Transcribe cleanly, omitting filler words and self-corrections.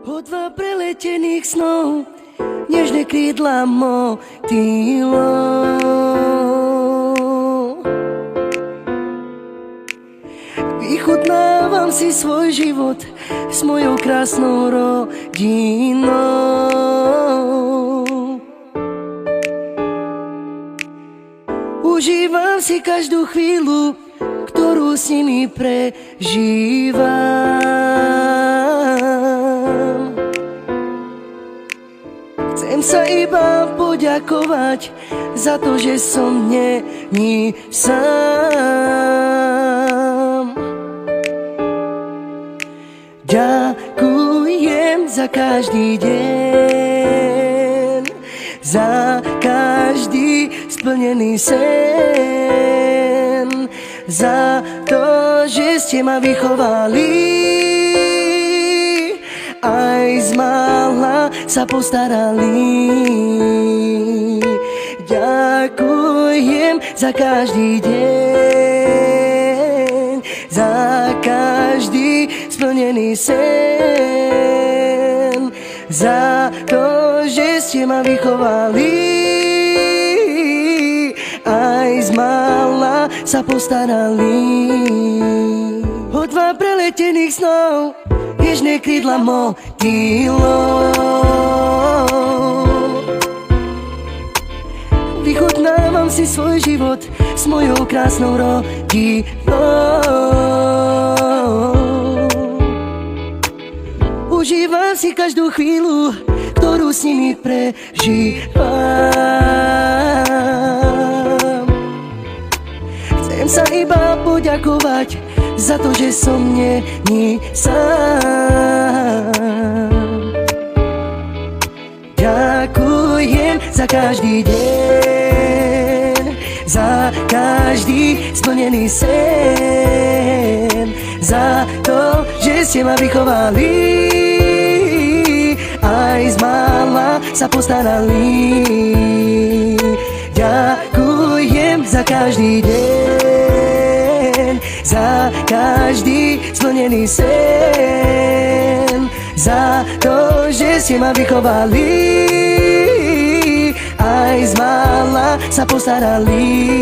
Po 2 preletených snov nežné krídla motýlo. Vychutnávam si svoj život s mojou krásnou rodinou. Užívam si každú chvíľu, ktorú s nimi prežívam. Chcem sa iba poďakovať za to, že som není sám. Ďakujem za každý deň, za každý splnený sen, za to, že ste ma vychovali, aj zmála sa postarali. Ďakujem za každý deň, za každý splnený sen, za to, že ste ma vychovali, aj zmála sa postarali. Po 2 preletených snov nežné krídla motýlo. Vychutnávam si svoj život s mojou krásnou rodinou. Užívam si každú chvíľu, ktorú s nimi prežívam. Chcem sa iba poďakovať za to, že som není sám. Ďakujem za každý deň, za každý splnený sen, za to, že ste ma vychovali, aj zmála sa postarali. Ďakujem za každý deň, za každý splnený sen, za to, že ste ma vychovali, aj zmála sa postarali.